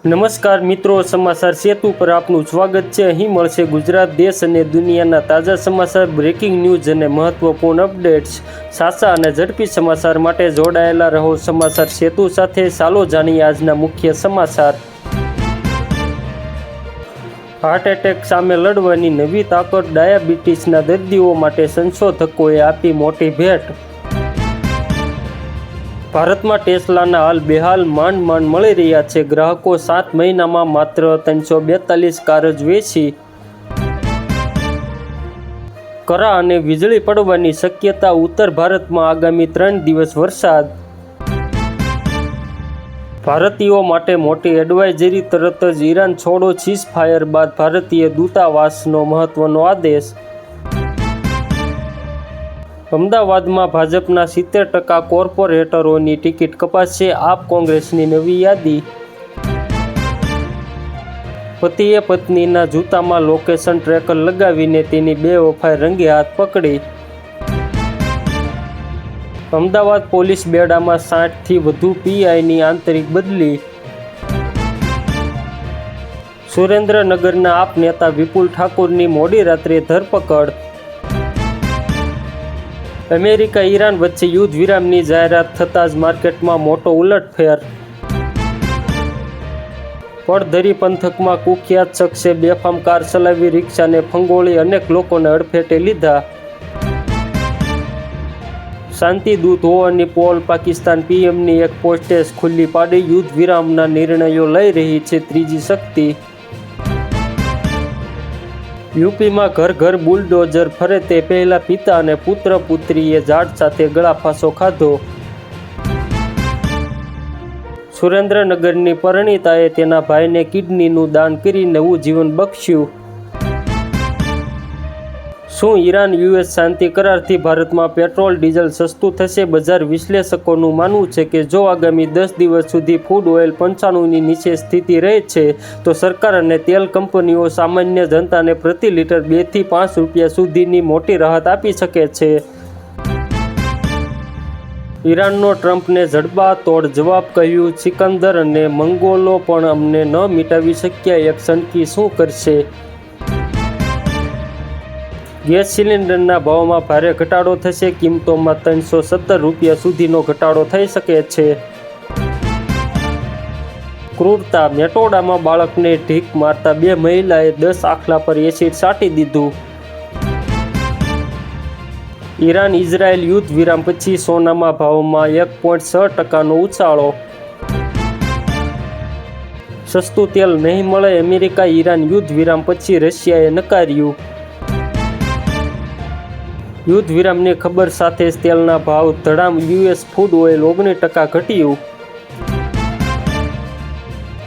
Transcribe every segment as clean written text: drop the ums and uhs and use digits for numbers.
નમસ્કાર મિત્રો, સમાચાર સેતુ પર આપનું સ્વાગત છે। અહીં મળશે ગુજરાત, દેશ અને દુનિયાના તાજા સમાચાર, બ્રેકિંગ ન્યૂઝ અને મહત્વપૂર્ણ અપડેટ્સ। સાચા અને ઝડપી સમાચાર માટે જોડાયેલા રહો સમાચાર સેતુ સાથે। ચાલો જાણીએ આજના મુખ્ય સમાચાર। હાર્ટ એટેક સામે લડવાની નવી તાકાત, ડાયાબિટીસના દર્દીઓ માટે સંશોધકોએ આપી મોટી ભેટ। ભારતમાં ટેસ્લાના હાલ બેહાલ, માંડ મળી રહ્યા છે ગ્રાહકો। 7 મહિનામાં માત્ર 342 કાર જ વેચી। કરા અને વીજળી પડવાની શક્યતા, ઉત્તર ભારતમાં આગામી 3 દિવસ વરસાદ। ભારતીયો માટે મોટી એડવાઇઝરી, તરત જ ઈરાન છોડો સીઝફાયર બાદ ભારતીય દૂતાવાસનો મહત્વનો આદેશ। અમદાવાદમાં ભાજપના 70% કોર્પોરેટરોની ટિકિટ કપાશે, આપ કોંગ્રેસની નવી યાદી। પતિએ પત્નીના જૂતામાં લોકેશન ટ્રેકર લગાવીને તેની બેવફાઈ રંગે હાથ પકડી। અમદાવાદ પોલીસ બેડામાં 60થી વધુ પીઆઈની આંતરિક બદલી। સુરેન્દ્રનગરના આપ નેતા વિપુલ ઠાકોરની મોડી રાત્રે ધરપકડ। અમેરિકા ઈરાન વચ્ચે યુદ્ધ વિરામની જાહેરાત થતાં જ માર્કેટમાં મોટો ઉલટફેર। પડધરી પંથકમાં કુખ્યાત શખ્સે બેફામ કાર ચલાવી રિક્ષાને ફંગોળી અનેક લોકોને અડફેટે લીધા। શાંતિદૂત હોવાની પોલ પાકિસ્તાન પીએમની એક પોસ્ટે ખુલ્લી પાડી, યુદ્ધ વિરામના નિર્ણયો લઈ રહી છે ત્રીજી શક્તિ। યુપીમાં ઘર ઘર બુલડોઝર ફરે તે પહેલા પિતા અને પુત્ર પુત્રીએ ઝાડ સાથે ગળાફાંસો ખાધો। સુરેન્દ્રનગરની પરિણીતાએ તેના ભાઈને કિડનીનું દાન કરી નવું જીવન બક્ષ્યું। શું ઈરાન યુએસ શાંતિ કરારથી ભારતમાં પેટ્રોલ ડીઝલ સસ્તું થશે? બજાર વિશ્લેષકોનું માનવું છે કે જો આગામી 10 દિવસ સુધી ફૂડ ઓઇલ 95ની નીચે સ્થિતિ રહે છે તો સરકાર અને તેલ કંપનીઓ સામાન્ય જનતાને પ્રતિ લીટર 2 થી 5 રૂપિયા સુધીની મોટી રાહત આપી શકે છે। ઈરાનનો ટ્રમ્પને જડબાતોડ જવાબ, કહ્યું સિકંદર અને મંગોલો પણ અમને ન મિટાવી શક્યા, એક સનકી શું કરશે? ગેસ સિલિન્ડરના ભાવમાં ભારે ઘટાડો થશે, કિંમતોમાં 317 રૂપિયા સુધીનો ઘટાડો થઈ શકે છે। ક્રૂરતા, મેટોડામાં બાળકને ઢીક મારતા 2 મહિલાએ 10 આખલા પર એસિડ છાંટી દીધું। ઈરાન ઇઝરાયલ યુદ્ધ વિરામ પછી સોનામાં ભાવમાં 1.6%નો ઉછાળો। સસ્તું તેલ નહીં મળે, અમેરિકા ઈરાન યુદ્ધ વિરામ પછી રશિયાએ નકાર્યું। યુદ્ધ વિરામની ખબર સાથે જ તેલના ભાવ ધડામ, યુએસ ફૂડ ઓઇલ 19% ઘટ્યું।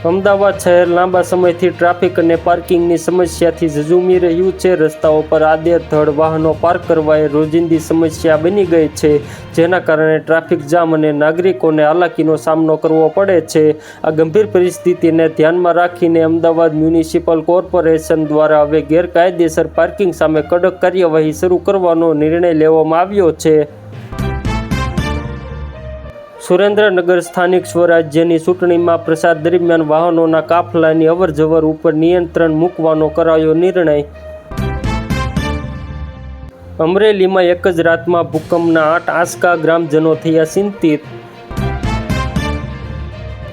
અમદાવાદ શહેર લાંબા સમયથી ટ્રાફિક અને પાર્કિંગની સમસ્યાથી ઝઝૂમી રહ્યું છે। રસ્તાઓ પર આડેધડ વાહનો પાર્ક કરવા એ રોજિંદી સમસ્યા બની ગઈ છે, જેના કારણે ટ્રાફિક જામ અને નાગરિકોને હાલાકીનો સામનો કરવો પડે છે। આ ગંભીર પરિસ્થિતિને ધ્યાનમાં રાખીને અમદાવાદ મ્યુનિસિપલ કોર્પોરેશન દ્વારા હવે ગેરકાયદેસર પાર્કિંગ સામે કડક કાર્યવાહી શરૂ કરવાનો નિર્ણય લેવામાં આવ્યો છે। સુરેન્દ્રનગર સ્થાનિક સ્વરાજ્યની ચૂંટણીમાં પ્રચાર દરમિયાન વાહનોના કાફલાની અવરજવર ઉપર નિયંત્રણ મૂકવાનો કરાયો નિર્ણય। અમરેલીમાં એક જ રાતમાં ભૂકંપના 8 આંચકા, ગ્રામજનો થયા ચિંતિત।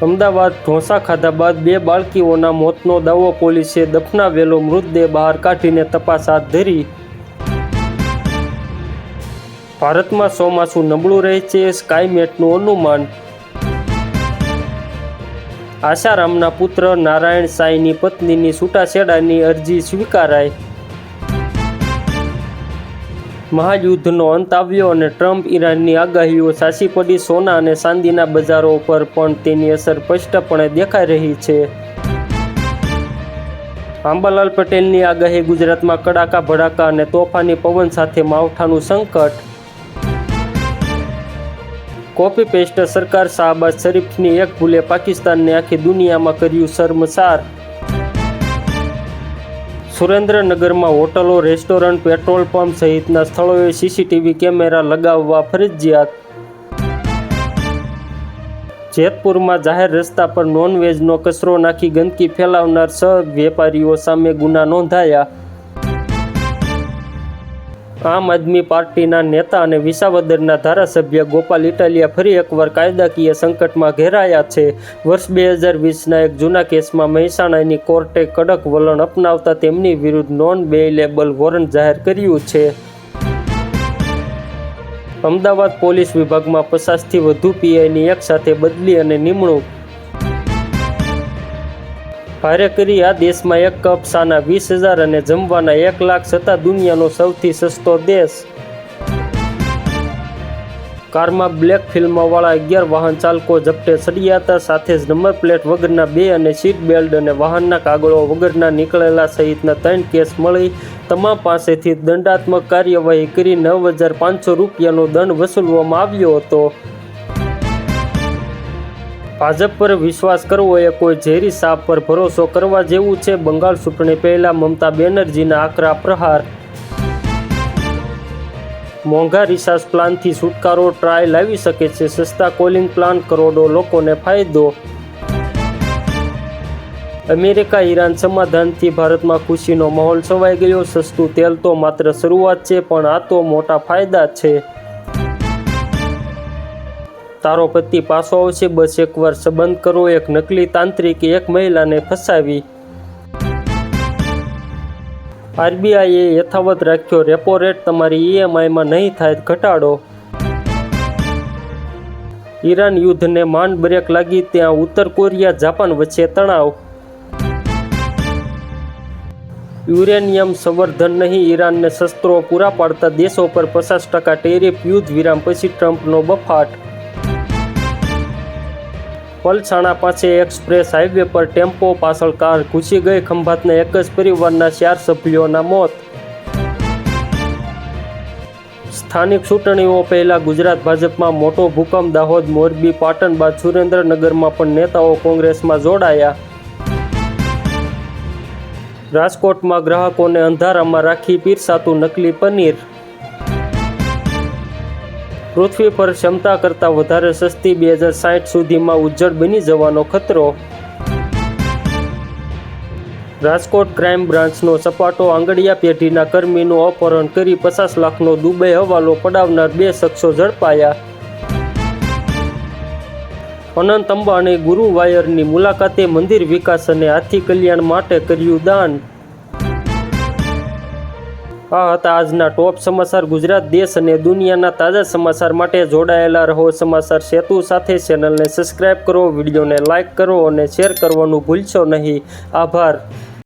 અમદાવાદ ઢોંસા ખાધા બાદ 2 બાળકીઓના મોતનો દાવો, પોલીસે દફનાવેલો મૃતદેહ બહાર કાઢીને તપાસ હાથ ધરી। ભારતમાં ચોમાસું નબળું રહે છે, સ્કાયમેટનું અનુમાન। આશારામના પુત્ર નારાયણ સાંઈની પત્નીની છૂટાછેડાની અરજી સ્વીકારાઈ। મહાયુદ્ધનો અંત આવ્યો અને ટ્રમ્પ ઈરાનની આગાહીઓ સાચી પડી, સોના અને ચાંદીના બજારો પર પણ તેની અસર સ્પષ્ટપણે દેખાઈ રહી છે। આંબાલાલ પટેલની આગાહી, ગુજરાતમાં કડાકા ભડાકા અને તોફાની પવન સાથે માવઠાનું સંકટ। કોપી પેસ્ટ સરકાર, શાહબાઝ શરીફની એક ભૂલે પાકિસ્તાનને આખી દુનિયામાં કર્યું શર્મસાર। સુરેન્દ્રનગરમાં હોટલો, રેસ્ટોરન્ટ, પેટ્રોલ પંપ સહિતના સ્થળોએ સીસીટીવી કેમેરા લગાવવા ફરજિયાત। જેતપુરમાં જાહેર રસ્તા પર નોનવેજનો કચરો નાખી ગંદકી ફેલાવનાર 6 વેપારીઓ સામે ગુના નોંધાયા. આમ આદમી પાર્ટીના નેતા અને વિસાવદરના ધારાસભ્ય ગોપાલ ઇટાલિયા ફરી એકવાર કાયદાકીય સંકટમાં ઘેરાયા છે. વર્ષ 2020ના એક જૂના કેસમાં મહેસાણાની કોર્ટે કડક વલણ અપનાવતા તેમની વિરુદ્ધ નોન બેઇલેબલ વોરંટ જાહેર કર્યું છે. અમદાવાદ પોલીસ વિભાગમાં 50થી વધુ પીઆઈની એક સાથે બદલી અને નિમણૂક. ભારે કરી આ દેશમાં એક કપ સાના 20,000 અને જમવાના 1 લાખ છતાં દુનિયાનો સૌથી સસ્તો દેશ. કારમાં બ્લેક ફિલ્મવાળા 11 વાહન ચાલકો ઝપટે ચડ્યા હતા. સાથે જ નંબર પ્લેટ વગરના 2 અને સીટ બેલ્ટ અને વાહનના કાગળો વગરના નીકળેલા સહિતના 3 કેસ મળી તમામ પાસેથી દંડાત્મક કાર્યવાહી કરી 9,500 રૂપિયાનો દંડ વસૂલવામાં આવ્યો હતો. ભાજપ પર વિશ્વાસ કરવો એ કોઈ ઝેરી સાપ પર ભરોસો કરવા જેવું છે. બંગાળ ચૂંટણી પહેલા મમતા બેનર્જીના આકરા પ્રહાર. મોંઘા રિચાર્જ પ્લાનથી છુટકારો, ટ્રાય લાવી શકે છે સસ્તા કોલિંગ પ્લાન, કરોડો લોકોને ફાયદો. અમેરિકા ઈરાન સમાધાનથી ભારતમાં ખુશીનો માહોલ છવાઈ ગયો. સસ્તું તેલ તો માત્ર શરૂઆત છે, પણ આ તો મોટા ફાયદા છે. તારો પતિ પાછો આવશે, બસ એકવાર સંબંધ કરો. એક નકલી તાંત્રિકે એક મહિલાને ફસાવી. આરબીઆઈએ યથાવત રાખ્યો રેપો રેટ, તમારી ઈએમઆઈમાં નહીં થાય ઘટાડો. ઈરાન યુદ્ધને માંડ બ્રેક લાગી, ત્યાં ઉત્તર કોરિયા જાપાન વચ્ચે તણાવ. યુરેનિયમ સંવર્ધન નહીં, ઈરાનને શસ્ત્રો પૂરા પાડતા દેશો પર 50% ટેરિફ. યુદ્ધ વિરામ પછી ટ્રમ્પનો બફાટ. પલસાણા પાસે એક્સપ્રેસ હાઈવે પર ટેમ્પો પાછળ કાર ઘૂસી ગઈ. ખંભાતના એક જ પરિવારના 4 સભ્યોના મોત. સ્થાનિક ચૂંટણીઓ પહેલા ગુજરાત ભાજપમાં મોટો ભૂકંપ. દાહોદ, મોરબી, પાટણ બાદ સુરેન્દ્રનગરમાં પણ નેતાઓ કોંગ્રેસમાં જોડાયા. રાજકોટમાં ગ્રાહકોને અંધારામાં રાખી પીરસાતું નકલી પનીર. પૃથ્વી પર ક્ષમતા કરતાં વધારે સસ્તી, 2060 સુધીમાં ઉજ્જડ બની જવાનો ખતરો. રાજકોટ ક્રાઇમ બ્રાન્ચનો સપાટો. આંગડિયા પેઢીના કર્મીનું અપહરણ કરી 50 લાખનો દુબઈ હવાલો પડાવનાર 2 શખ્સો ઝડપાયા. અનંત અંબાણી ગુરુવાયરની મુલાકાતે મંદિર વિકાસ અને હાથી કલ્યાણ માટે કર્યું દાન. આ હતા આજના ટોપ સમાચાર. ગુજરાત, દેશ અને દુનિયાના તાજા સમાચાર માટે જોડાયેલા રહો સમાચાર સેતુ સાથે. ચેનલને સબસ્ક્રાઇબ કરો, વિડીયોને લાઇક કરો અને શેર કરવાનું ભૂલશો નહીં. આભાર.